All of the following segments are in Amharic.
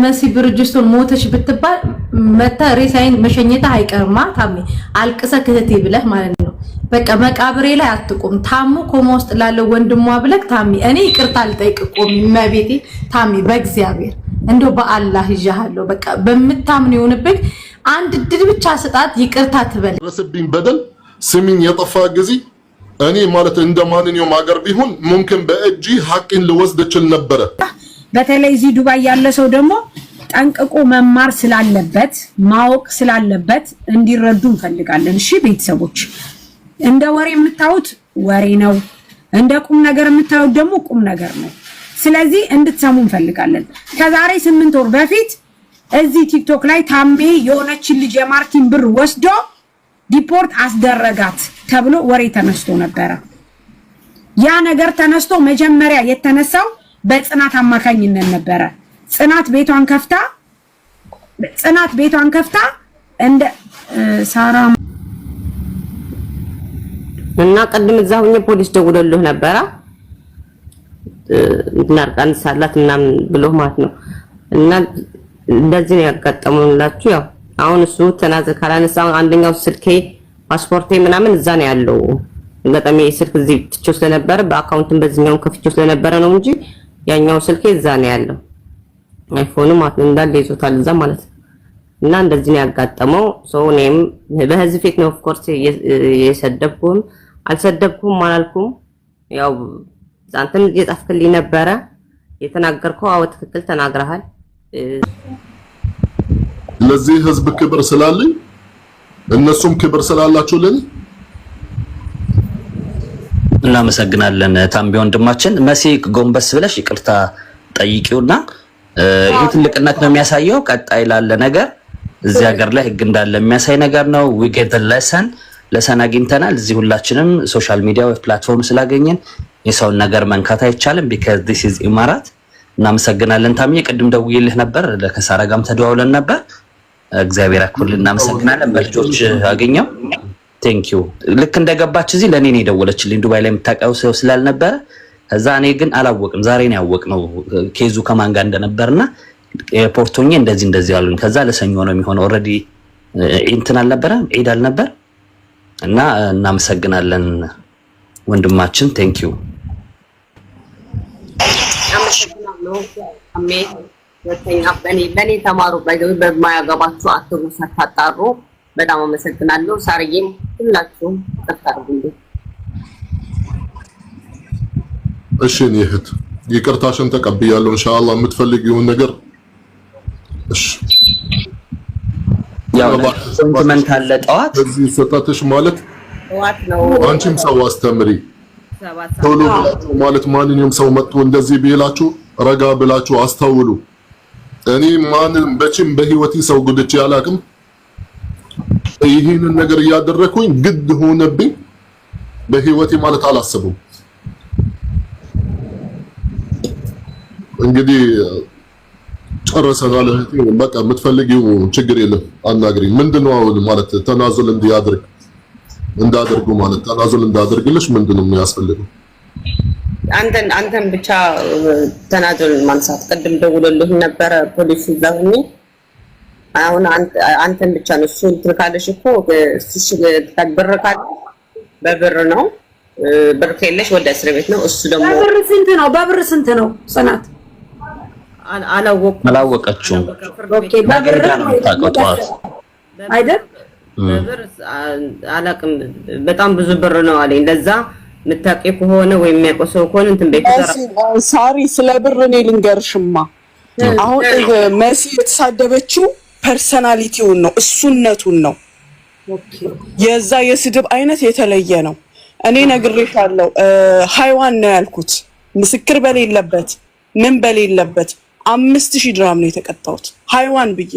መሲ ብርጅስቶን ሞተች ብትባል መታ ሬሳይን መሸኘታ አይቀርማ ታሚ አልቅሰ ክህቴ ብለህ ማለት ነው። በቃ መቃብሬ ላይ አትቆም ታሙ ኮማ ውስጥ ላለው ወንድሟ ብለህ ታሚ እኔ ይቅርታ ልጠይቅ ቆም መቤቴ ታሚ በእግዚአብሔር እንደው በአላህ ይዣሃለሁ በቃ በመታምን ይሁንብክ አንድ ድል ብቻ ስጣት ይቅርታ ትበል ረስብኝ በደል ስሚኝ የጠፋ ጊዜ እኔ ማለት እንደማንኛውም ሀገር ቢሆን ሙምኪን በእጂ ሐቂን ልወስድ እችል ነበር። በተለይ እዚህ ዱባይ ያለ ሰው ደግሞ ጠንቅቆ መማር ስላለበት ማወቅ ስላለበት እንዲረዱ እንፈልጋለን። እሺ ቤተሰቦች እንደ ወሬ የምታዩት ወሬ ነው፣ እንደ ቁም ነገር የምታዩት ደግሞ ቁም ነገር ነው። ስለዚህ እንድትሰሙ እንፈልጋለን። ከዛሬ 8 ወር በፊት እዚህ ቲክቶክ ላይ ታሜ የሆነችን ልጅ የማርቲን ብር ወስዶ ዲፖርት አስደረጋት ተብሎ ወሬ ተነስቶ ነበረ። ያ ነገር ተነስቶ መጀመሪያ የተነሳው በጽናት አማካኝነት ነበረ። ጽናት ቤቷን ከፍታ እንደ ሳራ እና ቀድም እዛ ሆኜ ፖሊስ ደውሎልህ ነበረ እናርቃን ሳላት እና ብሎ ማለት ነው። እና እንደዚህ ነው ያጋጠመውላችሁ። ያው አሁን እሱ ተናዘ ካላነሳ አንደኛው ስልኬ ፓስፖርቴ ምናምን እዛ ነው ያለው። በጣም ስልክ እዚህ ትቼው ስለነበረ በአካውንትም በዚህኛው ከፍቼው ስለነበረ ነው እንጂ ያኛው ስልኬ እዛ ነው ያለው። አይፎኑ ማለት ነው እንዳለ ይዞታል እዛ ማለት ነው። እና እንደዚህ ነው ያጋጠመው። ሰው እኔም በህዝብ ፊት ነው ኦፍ ኮርስ የሰደብኩም አልሰደብኩም አላልኩም። ያው አንተም እየጻፍክልኝ ነበረ የተናገርከው አዎ ትክክል ተናግረሃል። ለዚህ ህዝብ ክብር ስላለኝ እነሱም ክብር ስላላችሁ ለኔ እናመሰግናለን። ታምቢ ወንድማችን መሲ ጎንበስ ብለሽ ይቅርታ ጠይቂውና ይሄ ትልቅነት ነው የሚያሳየው። ቀጣይ ላለ ነገር እዚህ ሀገር ላይ ህግ እንዳለ የሚያሳይ ነገር ነው። we get the lesson አግኝተናል። እዚህ ሁላችንም ሶሻል ሚዲያ ወይ ፕላትፎርም ስላገኘን የሰውን ነገር መንካት አይቻልም because this is ኢማራት። እናመሰግናለን ታምዬ። ቅድም ደውዬልህ ነበር ለከሳራ ጋርም ተደዋውለን ነበር። እግዚአብሔር ያክብርልን። እናመሰግናለን። በልጆች አገኘው ቴንክ ዩ። ልክ እንደገባች እዚህ ለኔ ነው የደወለችልኝ ዱባይ ላይ የምታውቀው ሰው ስላልነበረ ከዛ እኔ ግን አላወቅም። ዛሬ ነው ያወቅነው ኬዙ ከማን ጋር እንደነበርና ኤርፖርቶኝ እንደዚህ አሉኝ። ከዛ ለሰኞ ነው የሚሆነው ኦሬዲ እንትን አልነበረ ዒድ አልነበር እና እናመሰግናለን ወንድማችን ቴንክ ዩ። አመሰግናለሁ አሜ ወተኛ በኔ ተማሩ በማያገባችሁ አትሩ ሳታጣሩ በጣም አመሰግናለሁ። ሳርዬም ሁላችሁም ተጣጣሩልኝ። እሺ እህት ይቅርታሽን ተቀብያለሁ። ኢንሻአላህ የምትፈልጊውን ነገር እሺ ያው ኮሜንት አለ ጠዋት እዚህ ሰጣትሽ ማለት ጠዋት ነው። አንቺም ሰው አስተምሪ ቶሎ ብላችሁ ማለት ማንኛውም ሰው መጥቶ እንደዚህ ቢላችሁ ረጋ ብላችሁ አስተውሉ። እኔ ማንም በችም በህይወቴ ሰው ጉድቼ አላውቅም። ይሄንን ነገር እያደረኩኝ ግድ ሆነብኝ በህይወቴ ማለት አላሰብኩም። እንግዲህ ጨርሰናል። በቃ የምትፈልጊው ችግር የለም አናግሪኝ። ምንድነው አሁን ማለት ተናዙል እንዳደርጉ ማለት ተናዙል እንዳደርግልሽ ምንድነው የሚያስፈልገው? አንተን ብቻ ተናዙል ማንሳት ቅድም ደውሎልህ ነበረ ፖሊስ ይዛውኝ አሁን አንተን ብቻ ነው እሱ ትልካለሽ እኮ እሱ ተበረካል በብር ነው ብር ከሌለሽ ወደ እስር ቤት ነው። እሱ ደግሞ በብር ስንት ነው ጽናት አላወቀችውም። ኦኬ በብር አይደል? በብር አላቅም በጣም ብዙ ብር ነው አለኝ። ለዛ ምታቂ ከሆነ ወይ የሚያቆሰው ከሆነ እንትን ቤት ሳሪ ስለ ብር እኔ ልንገርሽማ። አሁን መሲ የተሳደበችው ፐርሰናሊቲውን ነው እሱነቱን ነው። የዛ የስድብ አይነት የተለየ ነው። እኔ ነግሬሻለሁ። ሃይዋን ነው ያልኩት ምስክር በሌለበት ምን በሌለበት 5000 ድራም ነው የተቀጣሁት ሃይዋን ብዬ።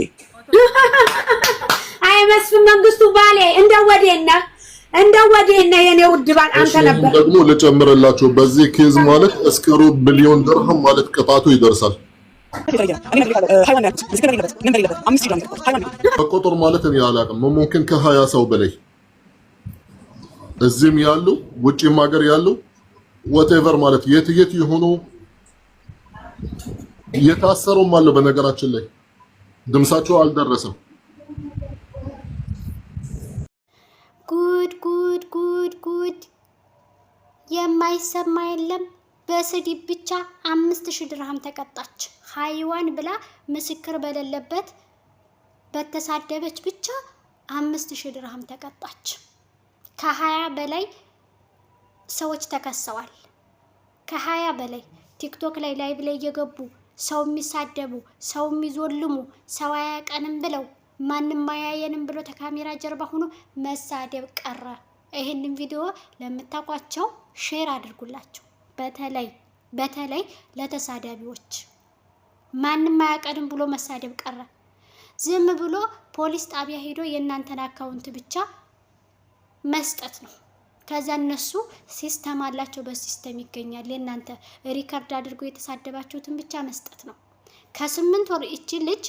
አይ መስፍን መንግስቱ ባሌ እንደው ወዴና የኔ ውድ ባል አንተ ነበር። ደግሞ ልጨምርላችሁ በዚህ ኬዝ ማለት እስከ ሩብ ሚሊዮን ድርሃም ማለት ቅጣቱ ይደርሳል። በቁጥር ማለት እኔ አላውቅም። ሙምኪን ከ20 ሰው በላይ እዚህም ያሉ ውጪም ሀገር ያሉ whatever ማለት የት የሆኑ የታሰሩም አለ። በነገራችን ላይ ድምጻቸው አልደረሰም። ጉድ ጉድ ጉድ ጉድ! የማይሰማ የለም። በስድብ ብቻ 5000 ድርሃም ተቀጣች። ሃይዋን ብላ ምስክር በሌለበት በተሳደበች ብቻ 5000 ድርሃም ተቀጣች። ከ20 በላይ ሰዎች ተከሰዋል። ከ20 በላይ ቲክቶክ ላይ ላይቭ ላይ እየገቡ ሰው የሚሳደቡ ሰው የሚዞልሙ ሰው አያቀንም ብለው ማንም አያየንም ብሎ ተካሜራ ጀርባ ሆኖ መሳደብ ቀረ። ይሄንን ቪዲዮ ለምታውቋቸው ሼር አድርጉላቸው። በተለይ ለተሳዳቢዎች ማንም አያቀንም ብሎ መሳደብ ቀረ። ዝም ብሎ ፖሊስ ጣቢያ ሄዶ የእናንተን አካውንት ብቻ መስጠት ነው። ከዛ እነሱ ሲስተም አላቸው፣ በሲስተም ይገኛል። የእናንተ ሪከርድ አድርጎ የተሳደባችሁትን ብቻ መስጠት ነው። ከ8 ወር እቺ ልጅ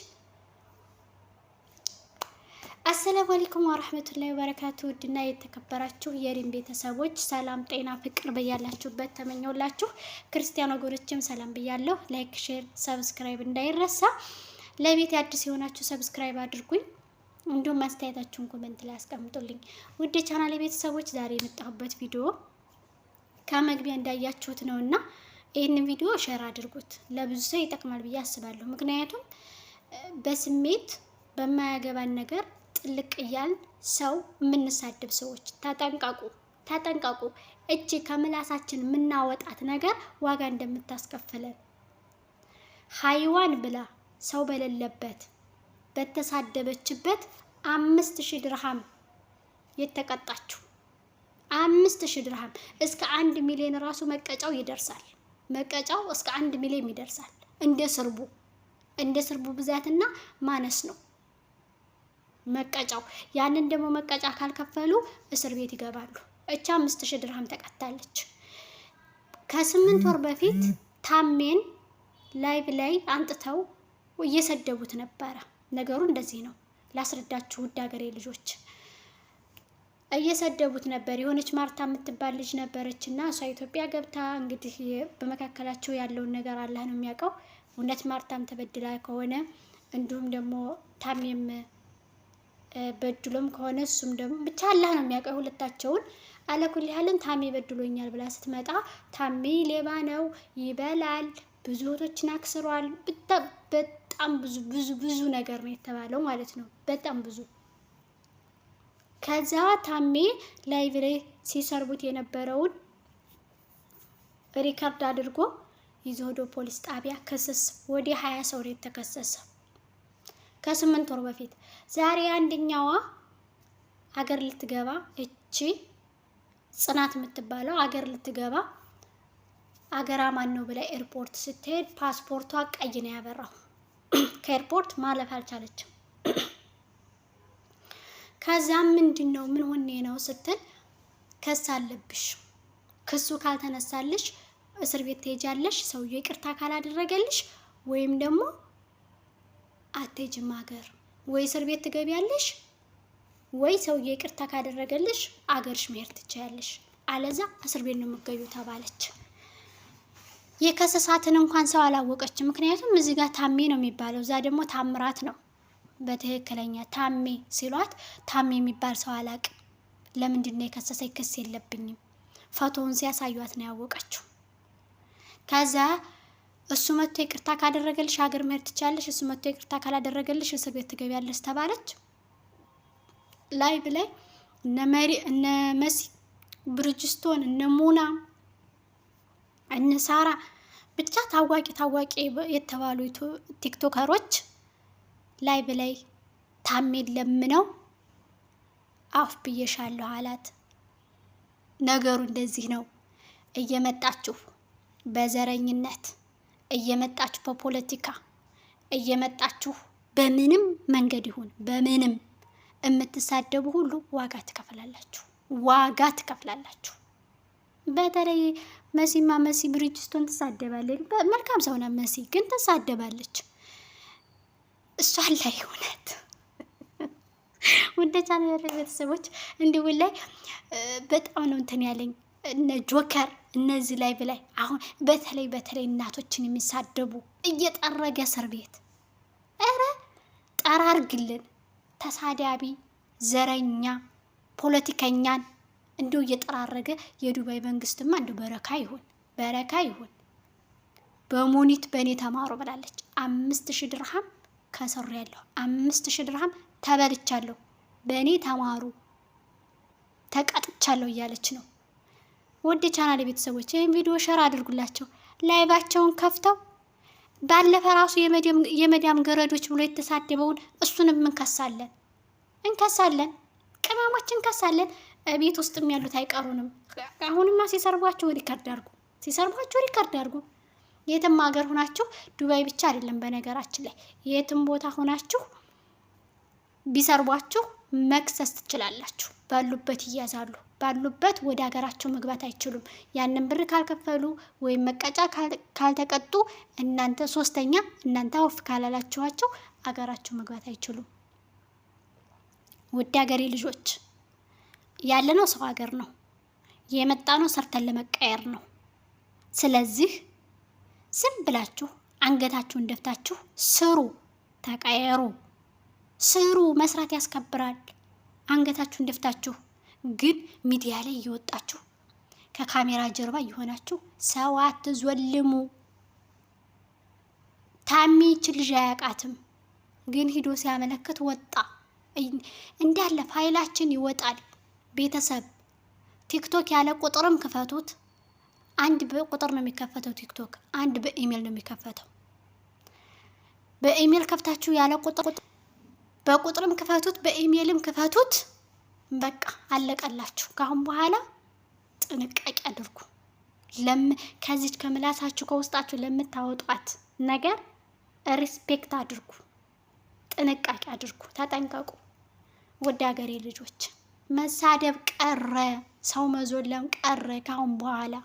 አሰላሙ አለይኩም ወራህመቱላሂ ወበረካቱ። ውድና የተከበራችሁ የሪም ቤተሰቦች ሰላም፣ ጤና፣ ፍቅር በያላችሁበት ተመኘውላችሁ። ክርስቲያን ወገኖችም ሰላም ብያለሁ። ላይክ፣ ሼር፣ ሰብስክራይብ እንዳይረሳ። ለቤት አዲስ የሆናችሁ ሰብስክራይብ አድርጉኝ። እንዲሁም አስተያየታችሁን ኮሜንት ላይ አስቀምጡልኝ። ውድ ቻናሌ ቤተሰቦች ዛሬ የመጣሁበት ቪዲዮ ከመግቢያ እንዳያችሁት ነውና ይህንን ቪዲዮ ሼር አድርጉት። ለብዙ ሰው ይጠቅማል ብዬ አስባለሁ። ምክንያቱም በስሜት በማያገባን ነገር ጥልቅ እያል ሰው የምንሳደብ ሰዎች ተጠንቀቁ። እጅ ከምላሳችን የምናወጣት ነገር ዋጋ እንደምታስከፍለን ሃይዋን ብላ ሰው በሌለበት በተሳደበችበት 5000 ድርሃም የተቀጣችው 5000 ድርሃም እስከ 1 ሚሊዮን ራሱ መቀጫው ይደርሳል። መቀጫው እስከ 1 ሚሊዮን ይደርሳል። እንደ ስርቡ ብዛትና ማነስ ነው መቀጫው። ያንን ደግሞ መቀጫ ካልከፈሉ እስር ቤት ይገባሉ። እቻ 5000 ድርሃም ተቀጣለች። ከ8 ወር በፊት ታሜን ላይቭ ላይ አንጥተው እየሰደቡት ነበረ። ነገሩ እንደዚህ ነው። ላስረዳችሁ ውድ ሀገሬ ልጆች፣ እየሰደቡት ነበር። የሆነች ማርታ የምትባል ልጅ ነበረችና እሷ ኢትዮጵያ ገብታ እንግዲህ በመካከላቸው ያለውን ነገር አላህ ነው የሚያውቀው። እውነት ማርታም ተበድላ ከሆነ እንዲሁም ደግሞ ታሜም በድሎም ከሆነ እሱም ደግሞ ብቻ አላህ ነው የሚያውቀው ሁለታቸውን። አለኩል ያህልን ታሜ በድሎኛል ብላ ስትመጣ ታሜ ሌባ ነው ይበላል፣ ብዙ እህቶችን አክስሯል። በጣም ብዙ ነገር ነው የተባለው ማለት ነው። በጣም ብዙ። ከዛ ታሜ ላይቭ ላይ ሲሰርቡት የነበረውን ሪከርድ አድርጎ ይዞ ወደ ፖሊስ ጣቢያ ክስስ ወደ 20 ሰው ነው የተከሰሰ ከ8 ወር በፊት። ዛሬ አንደኛዋ አገር ልትገባ እቺ ጽናት የምትባለው አገር ልትገባ አገራ ማን ነው ብላ ኤርፖርት ስትሄድ ፓስፖርቷ ቀይ ነው ያበራው። ከኤርፖርት ማለፍ አልቻለችም። ከዛም ምንድነው ምን ሆኔ ነው ስትል ከስ አለብሽ፣ ክሱ ካልተነሳልሽ እስር ቤት ትሄጃለሽ፣ ሰውዬው ይቅርታ ካላደረገልሽ ወይም ደግሞ አትሄጂም ሀገር፣ ወይ እስር ቤት ትገቢያለሽ ወይ ሰውዬው ይቅርታ ካደረገልሽ አገርሽ መሄድ ትችያለሽ፣ አለዛ እስር ቤት ነው የምትገቢው ተባለች። የከሰሳትን እንኳን ሰው አላወቀች። ምክንያቱም እዚህ ጋር ታሜ ነው የሚባለው፣ እዛ ደግሞ ታምራት ነው። በትክክለኛ ታሜ ሲሏት ታሜ የሚባል ሰው አላቅ። ለምንድን ነው የከሰሰኝ? ክስ የለብኝም። ፎቶውን ሲያሳዩት ነው ያወቀችው። ከዛ እሱ መጥቶ ይቅርታ ካደረገልሽ ሀገር መሄድ ትችያለሽ፣ እሱ መጥቶ ይቅርታ ካላደረገልሽ እስር ቤት ትገቢያለሽ ተባለች። ላይቭ ላይ እነ መሲ ብርጅስቶን እነ ሙና እነ ሳራ ብቻ ታዋቂ የተባሉ ቲክቶከሮች ላይቭ ላይ ታሜን ለምነው አፍ ብዬሻለሁ አላት። ነገሩ እንደዚህ ነው። እየመጣችሁ በዘረኝነት እየመጣችሁ በፖለቲካ እየመጣችሁ በምንም መንገድ ይሁን በምንም የምትሳደቡ ሁሉ ዋጋ ትከፍላላችሁ። በተለይ መሲ ብሪጅስቶን ትሳደባለች። መልካም ሰው ናት መሲ፣ ግን ትሳደባለች። እሷ ላይ እውነት ወደ ቻናል ቤተሰቦች እንዲሁ ላይ በጣም ነው እንትን ያለኝ። እነ ጆከር እነዚህ ላይ ብላይ አሁን በተለይ እናቶችን የሚሳደቡ እየጠረገ እስር ቤት ኧረ ጠራርግልን። ተሳዳቢ ዘረኛ ፖለቲከኛን እንዲሁ እየጠራረገ የዱባይ መንግስትማ እንዲሁ በረካ ይሁን። በሙኒት በእኔ ተማሩ ብላለች። 5000 ድርሃም ከሰሩ ያለው 5000 ድርሃም ተበልቻለሁ፣ በእኔ ተማሩ ተቀጥቻለሁ እያለች ነው። ውድ ቻናል ቤተሰቦች ይህን ቪዲዮ ሸር አድርጉላቸው። ላይቫቸውን ከፍተው ባለፈ ራሱ የመዳም ገረዶች ብሎ የተሳደበውን እሱንም እንከሳለን፣ ቅመሞች እንከሳለን። ቤት ውስጥም ያሉት አይቀሩንም። አሁንማ ሲሰርቧቸው ሪከርድ አድርጉ። የትም ሀገር ሆናችሁ ዱባይ ብቻ አይደለም፣ በነገራችን ላይ የትም ቦታ ሆናችሁ ቢሰርቧችሁ መክሰስ ትችላላችሁ። ባሉበት ይያዛሉ። ባሉበት ወደ ሀገራቸው መግባት አይችሉም። ያንን ብር ካልከፈሉ ወይም መቀጫ ካልተቀጡ እናንተ ወፍ ካላላችኋቸው ሀገራቸው መግባት አይችሉም። ውድ ሀገሬ ልጆች ያለነው ሰው ሀገር ነው፣ የመጣነው ሰርተን ለመቀየር ነው። ስለዚህ ዝም ብላችሁ አንገታችሁን ደፍታችሁ ስሩ፣ ተቀየሩ፣ ስሩ። መስራት ያስከብራል። አንገታችሁን ደፍታችሁ ግን ሚዲያ ላይ እየወጣችሁ ከካሜራ ጀርባ እየሆናችሁ ሰው አትዞልሙ። ታሚ ይች ልጅ አያውቃትም፣ ግን ሂዶ ሲያመለክት ወጣ እንዳለ ፋይላችን ይወጣል። ቤተሰብ ቲክቶክ ያለ ቁጥርም ክፈቱት። አንድ በቁጥር ነው የሚከፈተው ቲክቶክ፣ አንድ በኢሜል ነው የሚከፈተው። በኢሜል ከፍታችሁ ያለ ቁጥር በቁጥርም ክፈቱት፣ በኢሜልም ክፈቱት። በቃ አለቀላችሁ። ካሁን በኋላ ጥንቃቄ አድርጉ። ከዚች ከምላሳችሁ ከውስጣችሁ ለምታወጧት ነገር ሪስፔክት አድርጉ፣ ጥንቃቄ አድርጉ፣ ተጠንቀቁ። ወደ ሀገሬ ልጆች መሳደብ ቀረ፣ ሰው መዞለም ቀረ። ካሁን በኋላ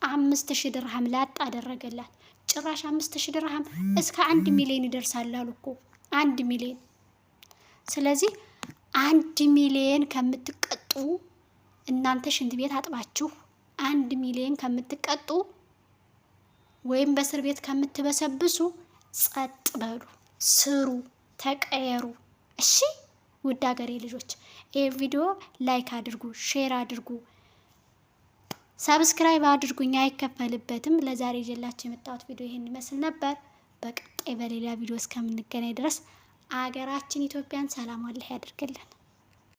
5000 ድርሃም ላጥ አደረገላት። ጭራሽ 5000 ድርሃም እስከ 1 ሚሊዮን ይደርሳል አሉ እኮ 1 ሚሊዮን። ስለዚህ 1 ሚሊዮን ከምትቀጡ እናንተ ሽንት ቤት አጥባችሁ 1 ሚሊዮን ከምትቀጡ ወይም በእስር ቤት ከምትበሰብሱ ጸጥ በሉ፣ ስሩ፣ ተቀየሩ። እሺ ውድ ሀገሬ ልጆች ይህ ቪዲዮ ላይክ አድርጉ፣ ሼር አድርጉ፣ ሰብስክራይብ አድርጉኝ፣ አይከፈልበትም። ለዛሬ ይዤላችሁ የመጣሁት ቪዲዮ ይሄን ይመስል ነበር። በቀጣይ በሌላ ቪዲዮ እስከምንገናኝ ድረስ አገራችን ኢትዮጵያን ሰላም አላህ ያድርግልን።